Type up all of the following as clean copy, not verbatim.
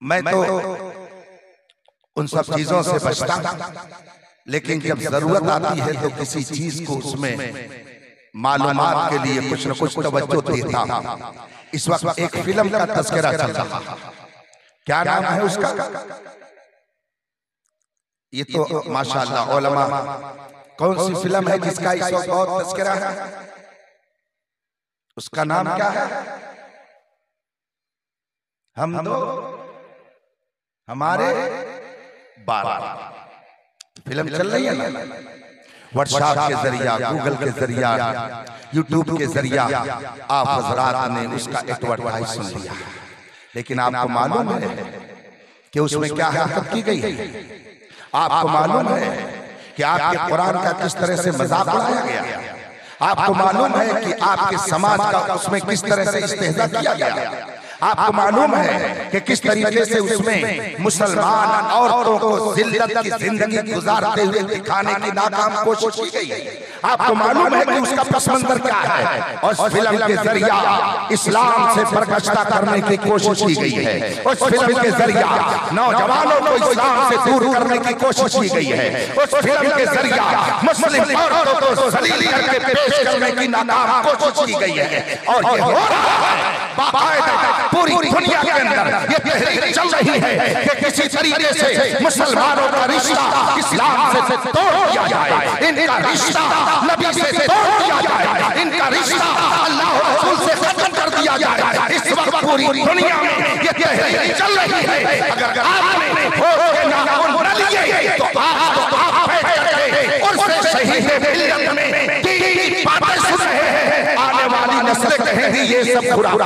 मैं तो उन सब चीजों से बचता, लेकिन जब जरूरत आती है तो किसी चीज को उसमें मालूमात के लिए कुछ न कुछ तवज्जो देता। इस वक्त एक फिल्म का तज़किरा चल रहा, क्या नाम है उसका? ये तो माशाअल्लाह उलमा, कौन सी फिल्म है जिसका इस वक्त बहुत तज़किरा है? उसका नाम क्या है? हम दो हमारे 12 फिल्म चल रही है ना, व्हाट्सएप के जरिया, गूगल के जरिया, यूट्यूब के जरिया आप हजरात ने उसका एडवर्टाइज सुन लिया। लेकिन आपको मालूम है कि उसमें क्या हरकत की गई है? आपको मालूम है कि आपके कुरान का किस तरह से मजाक उड़ाया गया? आपको मालूम है कि आपके समाज का उसमें किस तरह से इस्तेहजा किया गया? आपको मालूम है कि किस तरीके से उसमें मुसलमान औरतों को जिल्लत की जिंदगी गुजारते हुए दिखाने की नाकाम कोशिश की गई है। आपको मालूम है कि उसका पस मंजर क्या है, और उस फिल्म के जरिया इस्लाम से बरगश्ता करने की कोशिश की गई है। उस फिल्म के जरिया नौजवानों को इस्लाम से दूर करने की कोशिश की गई है। उस फिल्म के जरिया मुस्लिम औरतों को जलील करके पेश करने की नाकाम कोशिश की गई है। और ये हो रहा है बाकायदा पूरी दुनिया के अंदर ये तहरीक चल रही है कि किसी तरीके से मुसलमानों का रिश्ता इस्लाम से तोड़ दिया जाए, इनका रिश्ता नबी से तोड़ दिया जाए, इनका रिश्ता अल्लाह और रसूल से खत्म कर दिया जाए। इस वक्त पूरी दुनिया में ये तहरीक चल रही है। अगर आपने होश के नाखून न लिए तो आप बैठ करके उससे शहीद मिल्लत में की बातें सुन रहे हैं। आने वाली नस्लें कहेंगी ये सब बुरा है,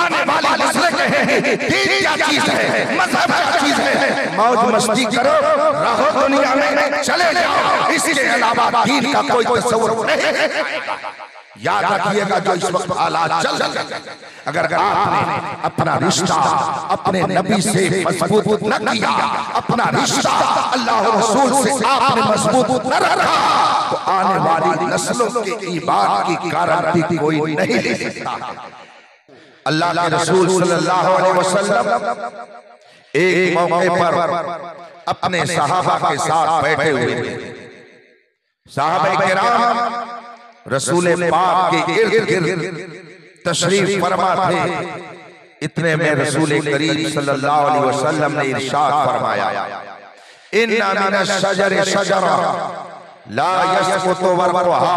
आने वाली नस्लें कहेंगी दीन क्या चीज है, मजहब क्या चीज है। मौज मस्ती करो, रहो दुनिया में, चले जाओ, इसके अलावा दीन का कोई तस्वुर नहीं आएगा। याद रखिएगा जो इस वक्त हालात चल रहे हैं, अगर आपने अपना रिश्ता अपने नबी से मजबूत न किया, अपना रिश्ता अल्लाह और रसूल से आपने मजबूत न रखा, तो आने वाली नस्लों के ईमान की गारंटी कोई नहीं दे सकता। अल्लाह के रसूल सल्लल्लाहु अलैहि वसल्लम एक मौके पर अपने सहाबा के साथ बैठे हुए थे। सहाबा किराम रसूल पाक के इर्द गिर्द तशरीफ फरमा थे। इतने में रसूल करीम सल्लल्लाहु अलैहि वसल्लम ने इरशाद फरमाया, इन्ना मिनश शजरि शजरा ला यसकुतु वर्क़ुहा,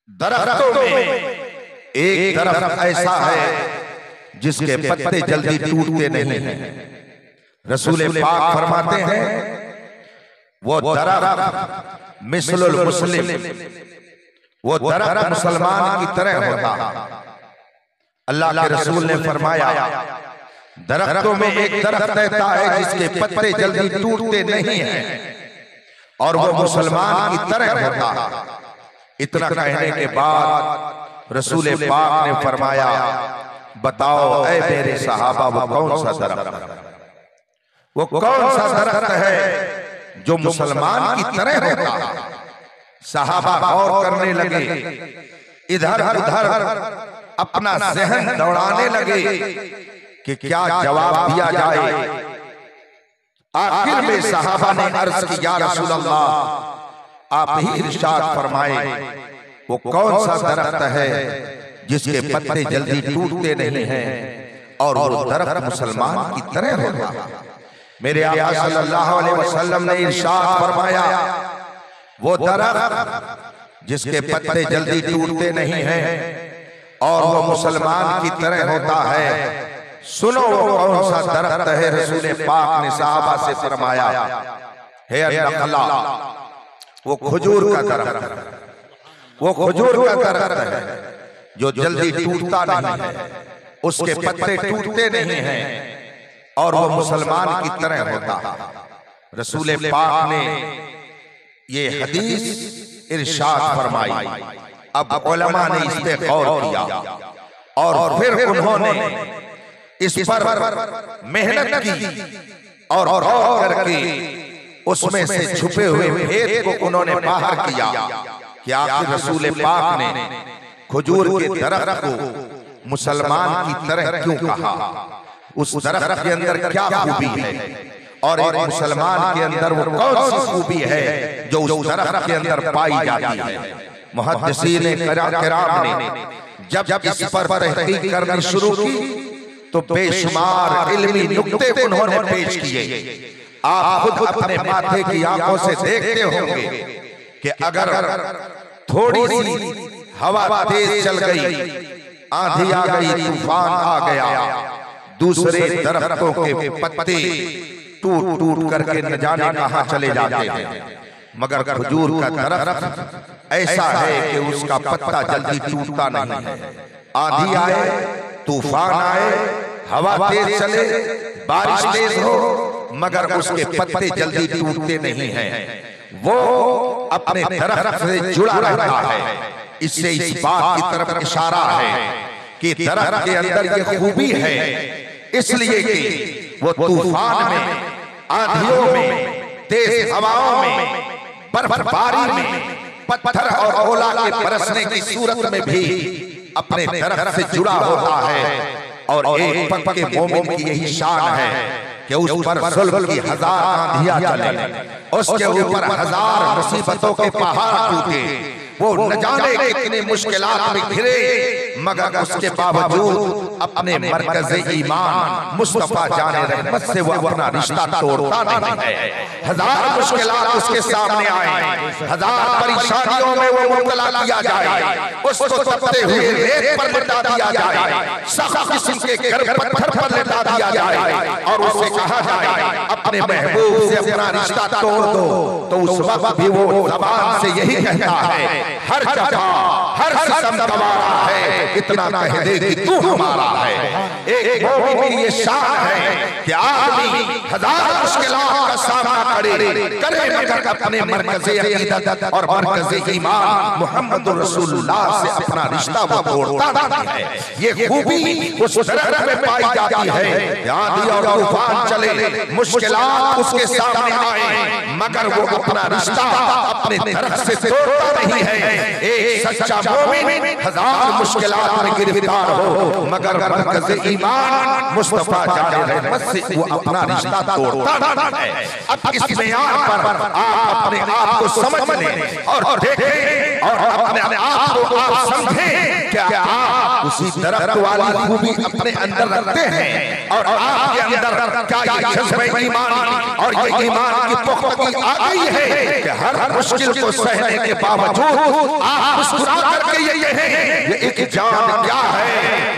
दरख्तों में एक दरख्त ऐसा है जिसके पत्ते जल्दी टूटते नहीं हैं। रसूल पाक फरमाते हैं वो दरख्त मिसलुल मुस्लिम, वो दरख्त मुसलमान की तरह होता। अल्लाह के रसूल ने फरमाया दरख्तों में एक दरख्त ऐसा है जिसके पत्ते जल्दी टूटते नहीं हैं और वो मुसलमान की तरह होता। इतना कहने के बाद रसूल पाक ने फरमाया, बताओ ऐ मेरे सहाबा वो कौन सा दरख्त है, वो कौन सा दरख्त है जो मुसलमान की तरह होता। सहाबा गौर करने लगे, इधर उधर अपना ज़हन दौड़ाने लगे कि क्या जवाब दिया जाए। आखिर में सहाबा ने अर्ज की, या रसूल अल्लाह आप ही इरशाद फरमाए वो कौन सा दरख्त है जिसके पत्ते जल्दी टूटते नहीं हैं और वो दरख्त मुसलमान की तरह होता। मेरे आका सल्लल्लाहु अलैहि वसल्लम ने इरशाद फरमाया वो दरख्त जिसके पत्ते जल्दी टूटते नहीं हैं और वो मुसलमान की तरह होता है, सुनो वो कौन सा दरख्त है। रसूल पाक ने सहाबा से फरमाया, है नखला, वो खजूर का दरख्त है, वो खजूर का दरख्त है जो जल्दी टूटता नहीं है, उसके पत्ते टूटते नहीं हैं और वो मुसलमान की तरह होता है। रसूल पाक ने ये हदीस इरशाद फरमाई। अब उलमा ने इस पे गौर किया और फिर उन्होंने इस पर मेहनत की और गौर करके उसमें से छुपे हुए भेद को उन्होंने बाहर किया कि आखिर रसूल पाक ने खजूर के दरख्त को मुसलमान की तरह क्यों कहा, उस दरख्त के अंदर क्या खूबी है और एक मुसलमान के अंदर वो कौन सी खूबी है जो उस दरख्त के अंदर पाई जाती है। मुहद्दिसीन किराम ने जब इस पर तहकीक करनी शुरू की तो बेशुमार इल्मी नुक्ते उन्होंने पेश किए। आप खुद अपने माथे की आंखों से देखते होंगे कि अगर थोड़ी सी हवा तेज चल गई, आंधी आ गई, तूफान आ गया, दूसरे दरख्तों के पत्ते टूट टूट करके न जाने कहां चले जाते हैं, मगर खजूर का दरख्त ऐसा है कि उसका पत्ता जल्दी टूटता नहीं है। आंधी आए, तूफान आए, हवा तेज चले, बारिश तेज हो, मगर उसके पत्ते जल्दी टूटते नहीं हैं। वो अपने दरख्त से जुड़ा रहता है। इससे इस बात की तरफ इशारा है कि दरख्त के अंदर ये खूबी है, इसलिए कि वो तूफान में, आंधियों में, तेज हवाओं में, बर्फबारी में, पत्थर और ओला के बरसने की सूरत में भी अपने दरख्त से जुड़ा होता है। और एक पक्के मोमिन की यही शान है कि उस पर जुल्म की 1000 आंधियां चले, उसके ऊपर 1000 मुसीबतों के पहाड़ टूटे, वो न जाने कितने मुश्किलात में घिरे, मगर उसके बावजूद अपने मरकज़े ईमान मुस्तफा जाने रहमत से वो अपना रिश्ता तोड़ता नहीं है। 1000 मुश्किलात उसके सामने आए, 1000 परेशानियों में वो मुब्तला किया जाए, उसको तपते हुए रेत पर लिटा दिया जाए, सख्त किस्म के गर्म पत्थर पर लिटा दिया जाए और उससे कहा जाए अपने महबूब से अपना रिश्ता तोड़ दो, तो उस वक्त भी वो ज़बान से यही कहता है, हर जगह हर सिस्टम तुम्हारा है, इतना कह दे कि तू हमारा है। एक मोमिन की ये शान है कि आदमी 1000 मुश्किलात का सामना करे मगर अपने मरकज़े अक़ीदत और मरकज़े ईमान मुहम्मदुर रसूलुल्लाह से अपना रिश्ता वो तोड़ता नहीं है। ये खूबी उस दरख्त में पाई जाती है। आंधी और तूफान चले, मुश्किलात उसके सामने आए, मगर वो अपना रिश्ता अपने दरख्त से तोड़ता नहीं है। एक सच्चा मोमिन 1000 मुश्किलात में गिरफ्तार हो, मगर मरकज़े ईमान मुस्तफा जाने रहमत से वो अपना रिश्ता तोड़ता नहीं है। अब इस बयान पर आप अपने आप को समझ लें और देखें और अपने आप को आप समझें, क्या आप उसी दरख्त वाली खूबी अपने अंदर रखते हैं और आपके अंदर क्या ये जज्बे ईमान और ये ईमान की पुख्तगी आ गई है कि हर मुश्किल को सहने के बावजूद आप मुस्कुरा करके ये कहें, ये एक जान क्या है,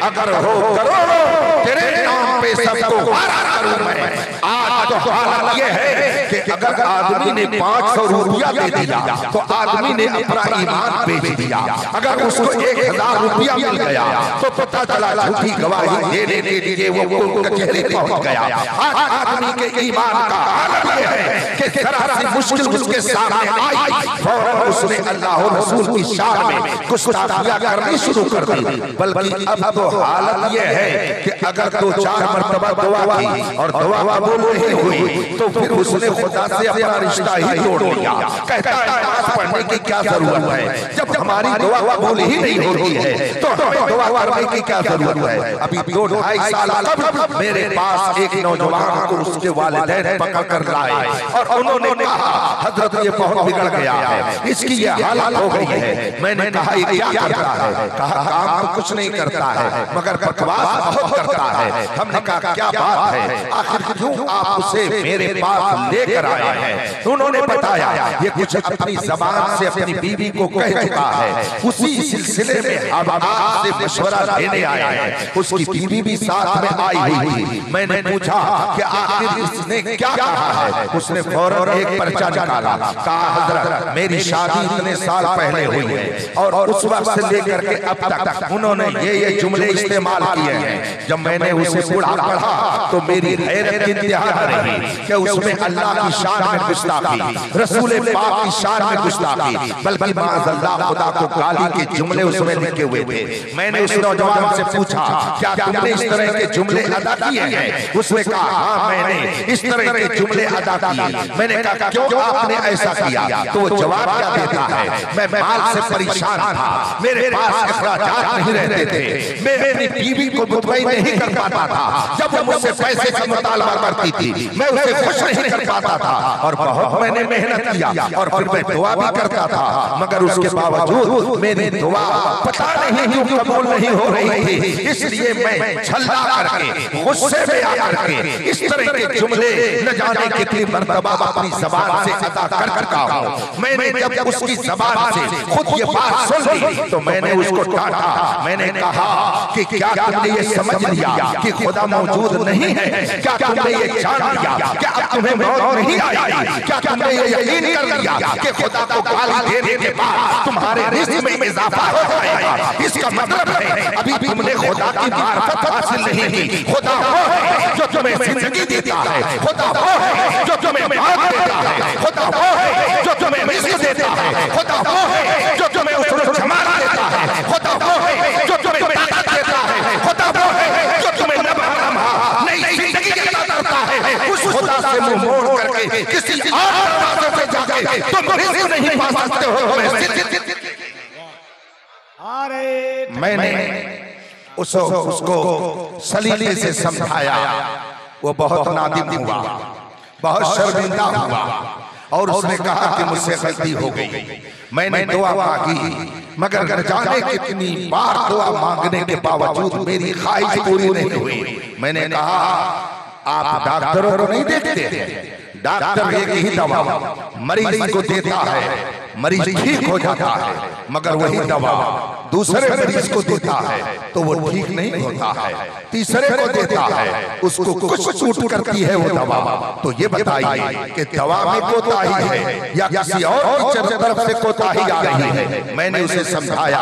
अगर हो करोड़ों तेरे नाम पे सबको हारा करूं मैं। आज तो हालत ये है कि अगर आदमी ने 500 रुपया दे दिया तो आदमी ने अपना ईमान बेच दिया। अगर उसको 1000 रुपया मिल गया तो पता चला झूठी गवाही देने के लिए वो कचहरी पहुंच गया। आज आदमी के ईमान का हालत ये है कि जरा सी मुश्किल उसके सामने आई, फौरन उसने अल्लाह और रसूल की शान में गुस्ताखियां करनी शुरू कर दी। बल्कि अब तो हालत ये है कि अगर 2-4 मरतबा दुआ की और दुआ कबूल नहीं हुई तो फिर उसने खुदा से अपना रिश्ता ही तोड़ लिया। कहता है नमाज पढ़ने की क्या जरूरत है, जब हमारी दुआ कबूल ही नहीं होती है तो हमें दुआ करने की क्या जरूरत है। अभी 2-2.5 साल कबल मेरे पास एक नौजवान को उसके वालिदैन पकड़ कर लाए और उन्होंने कहा, हजरत ये बहुत बिगड़ गया है, इसकी ये हालत हो गई है। मैंने कहा ये क्या करता है? कहा काम तो कुछ नहीं करता है मगर बकवास बहुत करता है। हमने कहा क्या बात है, आखिर क्यों आप उसे मेरे पास लेकर आए हैं? उन्होंने बताया ये कुछ अपनी ज़बान से अपनी बीवी को कह चुका है, उसी सिलसिले में अब आपसे मशवरा देने आया है। उसकी बीवी भी साथ में आई हुई थी। मैंने पूछा कि आखिर इसने क्या कहा है? उसने फौरन एक पर्चा निकाला, कहा हजरत मेरी शादी इतने साल पहले हुई है और उस वक्त से लेकर के अब तक उन्होंने ये जुमले इस्तेमाल किए हैं। जब मैंने उसे बुढ़ा पढ़ा तो मेरी हैरत की इंतहा नहीं। रही कि उसमें अल्लाह की शान में गुस्ताखी, रसूल पाक की शान में गुस्ताखी, बल्कि माज़अल्लाह खुदा को गाली के जुमले उसमें लिखे हुए थे। मैंने उस नौजवान से पूछा क्या तुमने इस तरह के जुमले अदा किए हैं? उसने कहा हाँ मैंने इस तरह के जुमले अदा किए। मैंने कहा क्यों आपने ऐसा किया? तो वो जवाब क्या देता है, मैं माल से परेशान था, मेरे पास अखराजात नहीं रहते थे, मैं अपनी बीवी को मुतमईन नहीं कर पाता था, जब वो मुझसे पैसे का मुतालबा करती थी मैं उसे खुश नहीं कर पाता था, और बहुत मैंने मेहनत किया और फिर मैं दुआ भी करता था, मगर उसके बावजूद मेरी दुआ पता नहीं क्यों कबूल नहीं हो रही थी। इसलिए मैं छल्ला करके गुस्से में आकर के इस तरह के जुमले न जाने कितनी मर्तबा अपनी ज़बान से अदा कर चुका हूं। मैंने जब उसकी ज़बान से खुद ये बात सुन ली तो मैंने उसको डांटा। मैंने कहा कि क्या तुमने ये समझ लिया कि खुदा मौजूद नहीं है? क्या तुमने ये जान लिया? क्या अब तुम्हें मौत नहीं आएगी? क्या तुमने ये यकीन कर लिया कि खुदा को गाली देने के बाद तुम्हारे रिज़्क़ में इजाफा हो जाएगा? इसका मतलब है अभी तुमने खुदा की मार्फत हासिल नहीं की। खुदा वो है जो तुम्हें जिंदगी देता है, खुदा वो है जो तुम्हें मौत देता है, खुदा वो है जो तुम्हें रिज़्क़ देता है, खुदा वो है जो तुम्हें उसको जमाना देता है, खुदा वो है जो तुम्हें ताकत देता है, खुदा वो है जो तुम्हें नई जिंदगी अता करता है। उस खुदा से मुंह मोड़ करके किसी और दरवाजे से जाके तुम रिज़्क़ नहीं पा सकते हो। मैंने उसको सलीके से समझाया, वो बहुत नादिम हुआ, बहुत शर्मिंदा हुआ और उसने कहा कि मुझसे गलती हो गई। मैंने दुआ मांगी मगर न जाने कितनी बार दुआ मांगने के बावजूद मेरी ख्वाहिश पूरी नहीं हुई। मैंने कहा आप डॉक्टरों को नहीं देखते? डॉक्टर एक ही दवा मरीज को देता है, मरीज ठीक हो जाता है, मगर वही दवा दूसरे मरीज को देता है तो वो ठीक नहीं होता है, तीसरे को देता है उसको कुछ सूट करती है वो दवा। तो ये बताइए कि दवा में कोताही है या किसी और की तरफ से कोताही आ रही है? मैंने उसे समझाया।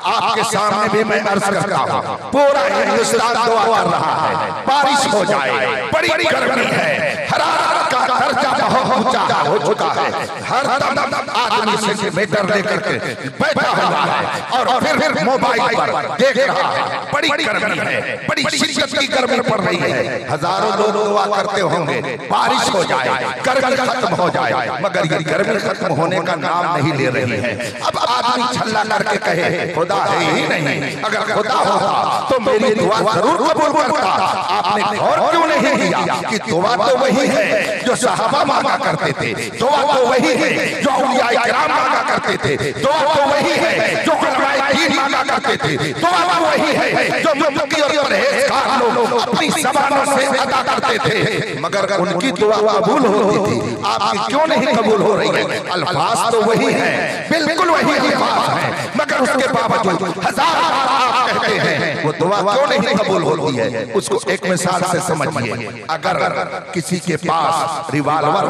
आपके सामने भी मैं अर्ज करता हूँ, पूरा हिंदुस्तान दुआ कर रहा है बारिश हो जाए, बड़ी गर्मी है, हरारत का दर्जा बहुत ऊंचा हो चुका है, हर दम आदमी सेंटीमीटर लेकर के बैठा हुआ है और फिर मोबाइल पर देख रहा है। बड़ी गर्मी है, बड़ी शिद्दत की गर्मी पड़ रही है। हजारों लोग दुआ करते होंगे बारिश हो जाए, गर्मी खत्म हो जाए, मगर ये गर्मी खत्म होने का नाम नहीं ले रही है। अब आदमी छल्ला करके कहे खुदा है ही नहीं, अगर खुदा होता तो मेरी दुआ जरूर कबूल करता। आपने गौर क्यों नहीं किया कि दुआ तो वही है जो सहाबा मांगा करते थे, दुआ तो वही है जो औलिया किराम मांगा करते थे, दुआ तो वही है जो उलमाए दीन मांगा करते थे, दुआ तो वही है जो मुत्तकी और परहेजगार लोग अपनी ज़बानों से अदा करते थे, मगर उनकी दुआ कबूल होती थी, आपकी क्यों नहीं कबूल हो रही है? अल्फाज तो वही है, बिल्कुल वही अल्फाज है, मगर उसके बावजूद हजार बार आप कहते हैं वो दुआ क्यों नहीं कबूल होती है? उसको एक मिसाल से समझिए। अगर किसी के पास रिवाल्वर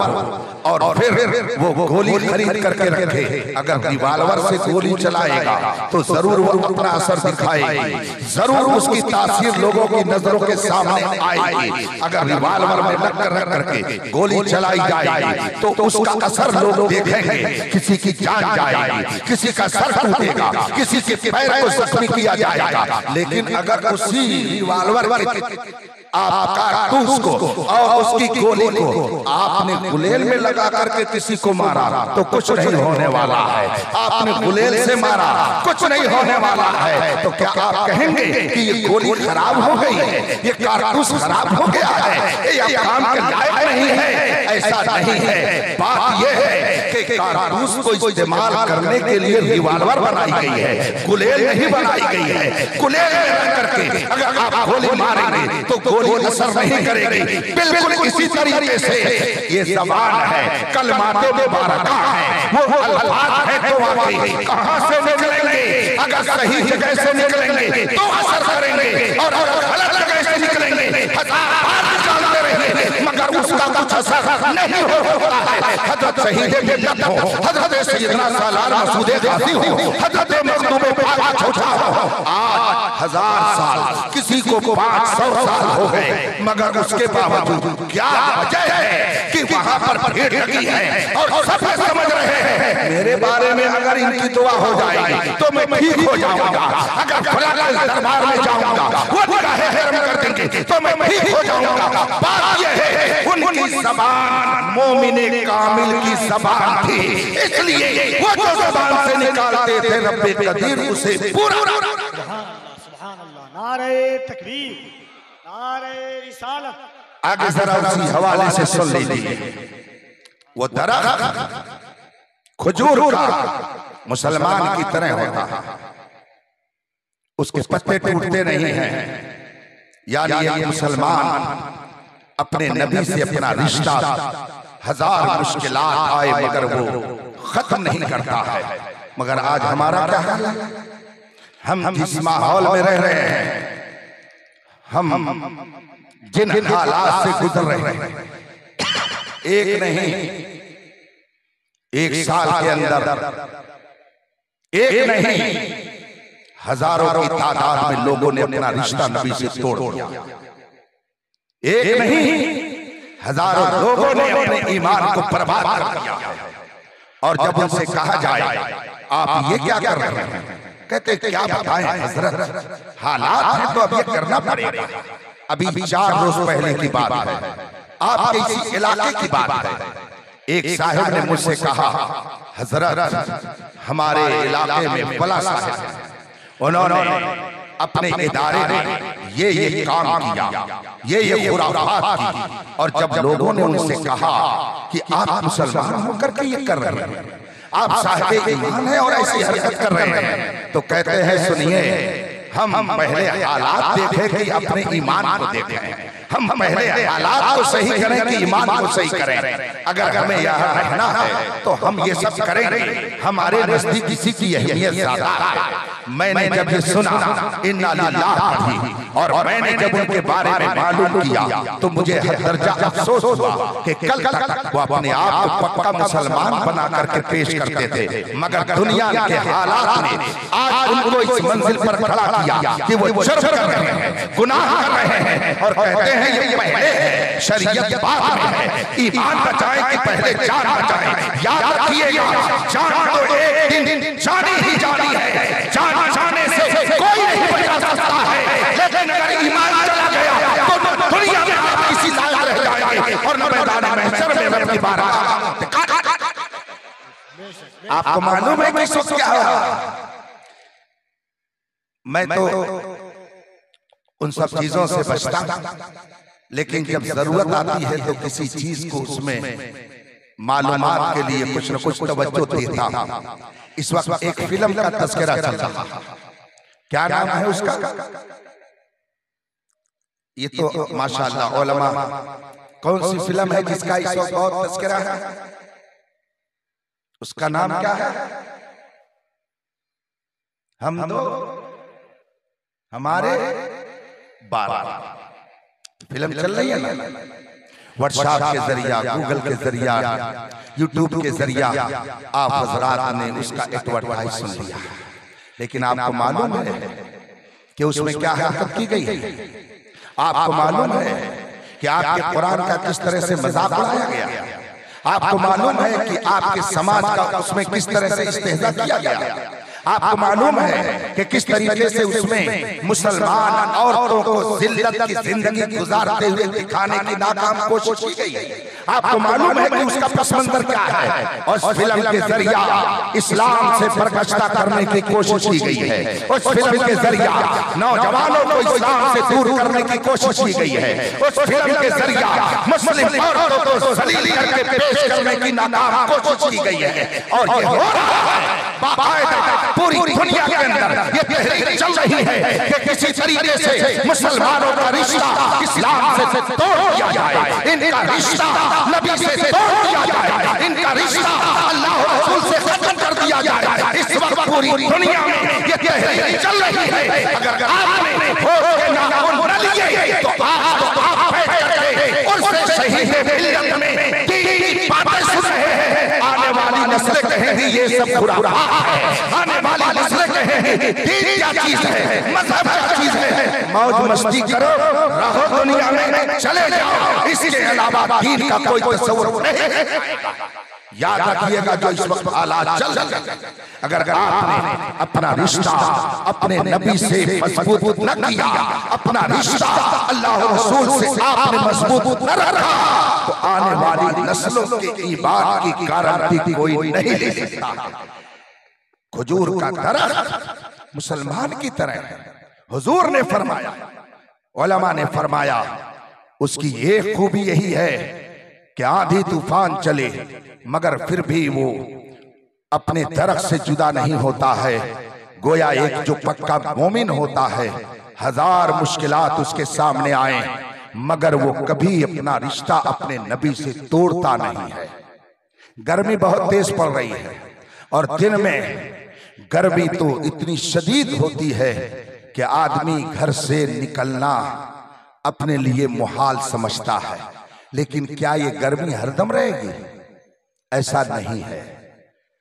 और फिर वो गोली खरीद करके रखे, अगर रिवाल्वर से गोली चलाएगा तो जरूर वो अपना असर दिखाएगी, जरूर उसकी तासीर लोगों की नजरों के सामने आएगी। अगर रिवाल्वर में रख करके गोली चलाई जाएगी तो उसका असर लोग देखेंगे, किसी की जान जाएगी, किसी का सर टूटेगा, किसी के पैर को जख्मी किया जाएगा। लेकिन अगर उसी रिवाल्वर आप कारतूस को और उसकी गोली को आपने गुलेल में लगा करके किसी को मारा तो कुछ नहीं होने वाला है, आपने गुलेल से मारा कुछ नहीं होने वाला है, तो क्या आप कहेंगे कि ये गोली खराब हो गई है, ये कारतूस खराब हो गया है, ये काम के लायक नहीं है? ऐसा नहीं है। बात यह है कि कारतूस को इस्तेमाल करने के लिए रिवाल्वर बनाई गई है, गुलेल नहीं बनाई गई है। गुलेल में रख करके अगर आप गोली मारेंगे तो गोली असर नहीं करेगी। बिल्कुल इसी तरीके से ये ज़बान है, कलमाते मुबारका है, वो अल्फाज है तो वाकई कहां से निकलेंगे? अगर सही जगह से निकलेंगे तो असर करेंगे और अगर गलत जगह से निकलेंगे हजार बार निकालते रहेंगे मगर उसका कुछ असर नहीं हो सकता है। हजरत शहीद मिल्लत हो, हजरत सैयदना सालार मसूद गाजी हो, हजरत मखदूम पाक छोटा हो। आज 1000 साल किसी को 500 साल हो गए, मगर उसके बावजूद क्या वजह है कि वहां पर भीड़ लगी है और सब समझ रहे हैं मेरे बारे में अगर इनकी दुआ हो जाएगी तो मैं ठीक हो जाऊंगा, अगर फलाना दरबार में जाऊंगा वो निगाहें करम कर देंगे तो मैं ठीक हो जाऊंगा। बात यह है उनकी ज़बान मोमिने कामिल की ज़बान थी, इसलिए वो जो ज़बान से निकालते थे रब्बे कदीर उसे पूरा। सुभान अल्लाह, नारे तकबीर, नारे रिसालत। आगे जरा उसी हवाले से सुन लीजिए। वो दरख्त खजूर का मुसलमान की तरह होता है, उसके पत्ते टूटते नहीं हैं। यानी एक मुसलमान अपने नबी से अपना रिश्ता 1000 मुश्किलात आए मगर वो खत्म नहीं करता है। मगर आज हमारा क्या हाल है? हम जिस माहौल में रह रहे हैं, हम जिन हालात से गुजर रहे हैं, एक नहीं 1 साल के अंदर, एक नहीं हजारों की तादाद में लोगों ने अपना रिश्ता नबी से तोड़ दिया। एक नहीं हजारों लोगों ने अपने ईमान को बर्बाद कर दिया। और जब उनसे कहा जाए आप ये क्या कर रहे हैं, कहते क्या बताएं हजरत, हालात हैं तो अब ये करना पड़ेगा। अभी 4 रोज पहले की बात है, आपके इसी इलाके की बात है। एक साहिब ने मुझसे कहा हजरत हमारे इलाके में फला साहिब उन्होंने अपने इदारे में ये काम किया, ये खुराफात की। और जब लोगों ने उनसे कहा कि आप मुसलमान होकर के ये कर रहे हैं, आप साहिब ईमान हैं और ऐसी हरकत कर रहे हैं, तो कहते हैं सुनिए हम पहले हालात देखें कि अपने ईमान को देखें, हम पहले हालात को सही करें कि ईमान को सही करें। अगर हमें यहाँ रहना है तो हम ये सब करेंगे, हमारे नजदीक किसी की अहमियत ज्यादा है। मैंने जब ये सुना इन्ना लिल्लाह पढ़ी और मैंने जब उनके बारे में मालूम किया तो मुझे हर दर्जा अफसोस हुआ कि कल तक वो अपने आप को पक्का मुसलमान बना करके पेश करते थे, मगर दुनिया के हालात ने आज उनको इस मंजिल पर खड़ा किया कि वो जुर्म कर रहे हैं, गुनाह कर रहे हैं और कहते हैं ये पहले है, शरीयत बाद में है। ईमान बचाएं कि पहले जान बचाएं। याद रखिएगा जान तो एक दिन जानी ही जानी है, जान जाने से कोई नहीं बचा सकता है, लेकिन अगर ईमान चला गया तो दुनिया में आप किसी लायक रह जाएंगे और न मैदान महशर में अपनी बारात। आपको मालूम है कि इस वक्त क्या हुआ? मैं तो उन सब चीजों से बचता हूं, लेकिन जब जरूरत आती है तो किसी चीज को उसमें मालूमात के लिए कुछ न कुछ तवज्जो देता हूं। इस वक्त एक फिल्म का तज़किरा चल रहा है, क्या नाम है उसका? ये तो माशाअल्लाह उलमा, कौन सी फिल्म है जिसका इस वक्त बहुत तज़किरा है? उसका नाम क्या है? हम दो हमारे 12 फिल्म चल रही है ना, व्हाट्सएप के जरिया, गूगल के जरिया, यूट्यूब के जरिया आप हजरात ने उसका एडवर्टाइज सुन लिया। लेकिन आपको मालूम है कि उसमें क्या हरकत की गई है? आपको मालूम है कि आपके कुरान का किस तरह से मजाक उड़ाया गया? आपको मालूम है कि आपके समाज का उसमें किस तरह से इस्तेहजा किया गया? आपको मालूम है कि किस तरीके से उसमें मुसलमान औरतों को जिल्लत की जिंदगी गुजारते हुए दिखाने की नाकाम कोशिश की गई है? आपको मालूम है कि उसका पस मंजर क्या है? और उस फिल्म के जरिया इस्लाम से बरगश्ता करने की कोशिश की गई है। उस फिल्म के जरिया नौजवानों को इस्लाम से दूर करने की कोशिश की गई है। उस फिल्म के जरिया मुस्लिम औरतों को जलील करके पेश करने की नाकाम कोशिश की गई है। और ये हो रहा है बाकायदा पूरी दुनिया के अंदर ये तहरीक चल रही है कि किसी तरीके से मुसलमानों का रिश्ता इस्लाम से तोड़ दिया जाए, इनका रिश्ता नबी से तोड़ दिया जाए, इनका रिश्ता अल्लाह और रसूल से खत्म कर दिया जाए। इस वक्त पूरी दुनिया में ये तहरीक चल रही है। अगर आपने होश के नाखून न लिए तो आप फैसला करें, उससे शहीद मिल्लत में सब खुराफात है। आने वाली नस्लें कहेंगी दीन क्या चीज है, मजहब क्या चीज है। मौज मस्ती करो, रहो दुनिया में, चले जाओ, इसके अलावा दीन का कोई तस्वुर नहीं आएगा। याद रखिएगा जो इस वक्त हालात चल रहे हैं, अगर आपने अपना रिश्ता अपने नबी से मजबूत न किया, अपना रिश्ता अल्लाह और रसूल से आपने मजबूत न रखा, तो आने वाली नस्लों के ईमान की गारंटी कोई नहीं ले सकता। खजूर का दरख्त मुसलमान की तरह है। हुजूर ने फरमाया, उलमा ने फरमाया, उसकी एक खूबी यही है कि आंधी तूफान चले मगर फिर भी वो अपने दरख्त से जुदा नहीं होता है। गोया एक जो पक्का मोमिन होता है, हजार मुश्किलात उसके सामने आए मगर वो कभी अपना रिश्ता अपने नबी से तोड़ता नहीं है। गर्मी बहुत तेज पड़ रही है और दिन में गर्मी तो इतनी शदीद होती है कि आदमी घर से निकलना अपने लिए मुहाल समझता है। लेकिन क्या ये गर्मी हरदम रहेगी? ऐसा नहीं है।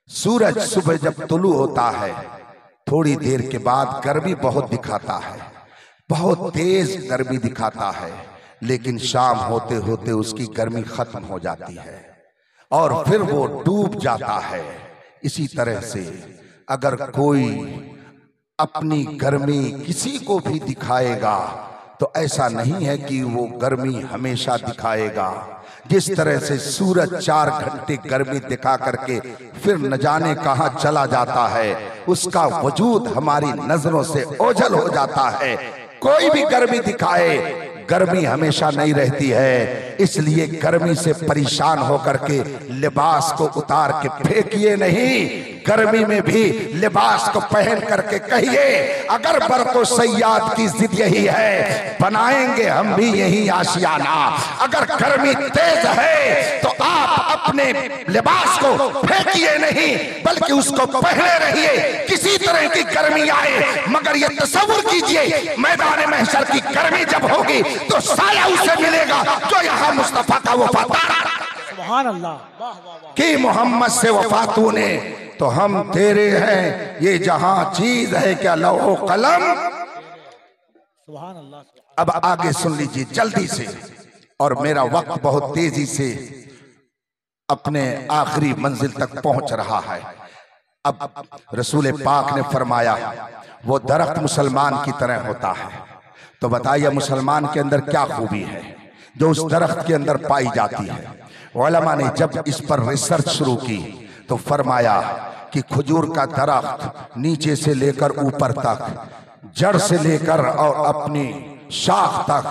सूरज सुबह जब तुलू होता है थोड़ी देर के बाद गर्मी बहुत दिखाता है, बहुत तेज गर्मी दिखाता है, लेकिन शाम होते होते उसकी गर्मी खत्म हो जाती है और फिर वो डूब जाता है। इसी तरह से अगर कोई अपनी गर्मी किसी को भी दिखाएगा तो ऐसा नहीं है कि वो गर्मी हमेशा दिखाएगा। जिस तरह से सूरज 4 घंटे गर्मी दिखा करके फिर न जाने कहां चला जाता है, उसका वजूद हमारी नजरों से ओझल हो जाता है। कोई भी गर्मी दिखाए, गर्मी हमेशा नहीं रहती है। इसलिए गर्मी से परेशान होकर के लिबास को उतार के फेंकिए नहीं, गर्मी में भी लिबास को पहन करके कहिए अगर बरको सयाद की जिद यही है बनाएंगे हम भी यही आशियाना। अगर गर्मी तेज है तो आप अपने लिबास को फेंकिए नहीं बल्कि उसको पहने रहिए। किसी तरह की गर्मी आए मगर ये तसव्वुर कीजिए मैदान महशर की गर्मी जब होगी तो साया उसे मिलेगा जो यहाँ मुस्तफा का वफादार सुभान अल्लाह कि मोहम्मद से वफा तूने तो हम तेरे हैं। ये जहां चीज है क्या लौह कलम। सुभान अल्लाह। अब आगे सुन लीजिए जल्दी से, और मेरा वक्त बहुत तेजी से अपने आखिरी मंजिल तक पहुंच रहा है। अब रसूल पाक ने फरमाया वो दरख्त मुसलमान की तरह होता है। तो बताइए मुसलमान के अंदर क्या खूबी है जो उस दरख्त के अंदर पाई जाती है। उलमा ने जब इस पर रिसर्च शुरू की तो फरमाया कि खजूर का दरख्त नीचे से लेकर ऊपर तक, जड़ से लेकर और अपनी शाख तक,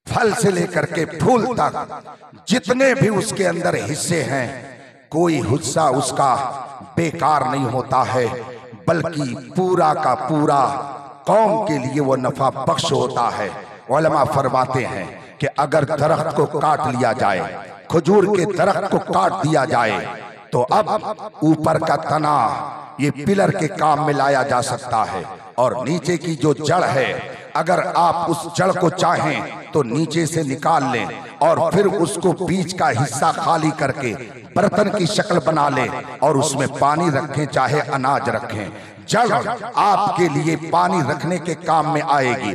फल से लेकर के फूल तक, जितने भी उसके अंदर हिस्से हैं कोई हिस्सा उसका बेकार नहीं होता है बल्कि पूरा का पूरा कौम के लिए वो नफा बख्श होता है। उलमा फरमाते हैं कि अगर दरख्त को काट लिया जाए, खजूर के दरख्त को काट दिया जाए तो अब ऊपर का तना ये पिलर के काम में लाया जा सकता है और नीचे की जो जड़ है अगर आप उस जड़ को चाहें तो नीचे से निकाल लें और फिर उसको बीच का हिस्सा खाली करके बर्तन की शक्ल बना लें और उसमें पानी रखें चाहे अनाज रखें। जड़ आपके लिए पानी रखने के काम में आएगी,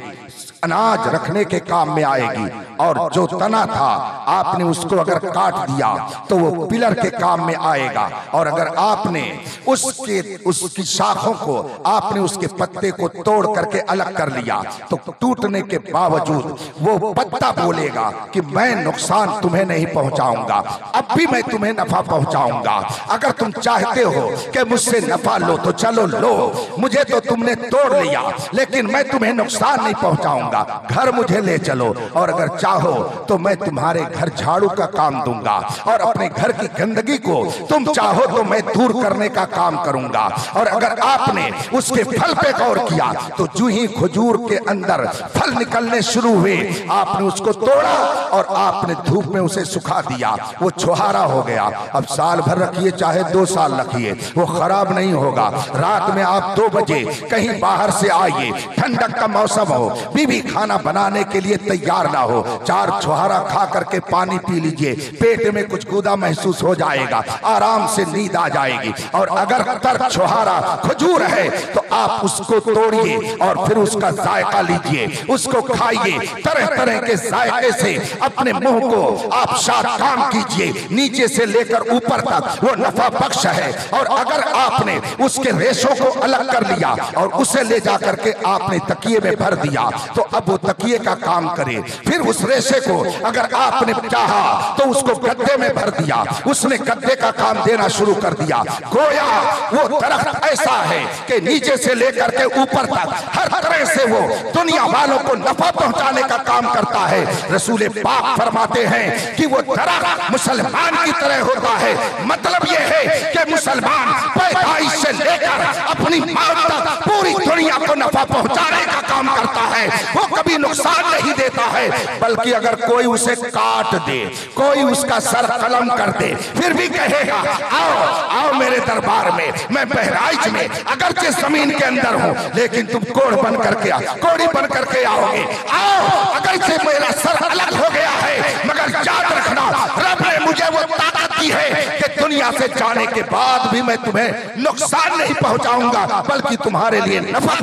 अनाज रखने के काम में आएगी, और जो तना था आपने उसको अगर काट दिया तो वो पिलर के काम में आएगा। और अगर आपने उसकी शाखों को आपने उसके पत्ते को तोड़ करके अलग कर लिया तो टूटने के बावजूद वो पत्ता बोलेगा कि मैं नुकसान तुम्हें नहीं पहुंचाऊंगा, अब भी मैं तुम्हें नफा पहुंचाऊंगा। अगर तुम चाहते हो कि मुझसे नफा लो तो चलो लो, मुझे तो तुमने तोड़ लिया लेकिन मैं तुम्हें नुकसान नहीं पहुंचाऊंगा, घर मुझे ले चलो। और अगर चाहो तो मैं तुम्हारे घर झाड़ू का काम दूंगा और अपने घर की गंदगी को तुम चाहो तो मैं दूर करने का काम करूंगा। और अगर आपने उसके फल पे गौर किया तो जो ही खजूर के अंदर फल निकलने शुरू हुए आपने उसको तोड़ा और आपने धूप में उसे सुखा दिया, वो छुहारा हो गया। अब साल भर रखिए चाहे 2 साल रखिए वो खराब नहीं होगा। रात में आप 2 बजे कहीं बाहर से आइए, ठंडक का मौसम हो, बीवी भी खाना बनाने के लिए तैयार ना हो, 4 छुहारा खा करके पानी पी लीजिए, पेट में कुछ गुदा महसूस हो जाएगा, आराम से नींद आ जाएगी। और अगर तर छुहारा खजूर है तो आप उसको तोड़िए और फिर उसका जायका लीजिए, उसको खाइए, तरह तरह के जायके से अपने मुंह को आप शाकाम कीजिए, नीचे से लेकर ऊपर तक वो नफा बख्श है। और अगर आपने उसके रेशों को अलग कर लिया और उसे ले जाकर के आपने तकिए में भर दिया तो अब वो तकिए का काम करे। फिर उस रेशे को अगर आपने चाहा तो उसको गद्दे में भर दिया, उसने गद्दे का काम देना शुरू कर दिया। गोया वो दरख्त ऐसा है कि नीचे से लेकर के ऊपर तक हर तरह से वो दुनिया वालों को नफा पहुंचाने का काम करता है। रसूल पाक फरमाते हैं कि वो दरख्त मुसलमान की तरह होता है। मतलब ये है कि मुसलमान पैदाइश से लेकर अपनी मौत तक पूरी दुनिया को नफा पहुंचाने का काम करता है। वो कभी नुकसान नहीं देता है, बल्कि अगर कोई उसे काट दे, कोई उसका सर कलम कर दे, फिर भी कहेगा आओ आओ मेरे दरबार में, मैं बहराइच में अगरचे जमीन के अंदर हूं, लेकिन तुम कोढ़ बन करके कोड़ी बन करके आओगे। आओ, अगरचे मेरा सर अलग हो गया है, मगर याद रखना रब ने मुझे वो ताकत दी है कि दुनिया से जाने के बाद भी मैं तुम्हें नुकसान नहीं पहुंचाऊंगा, बल्कि तुम्हारे लिए नफा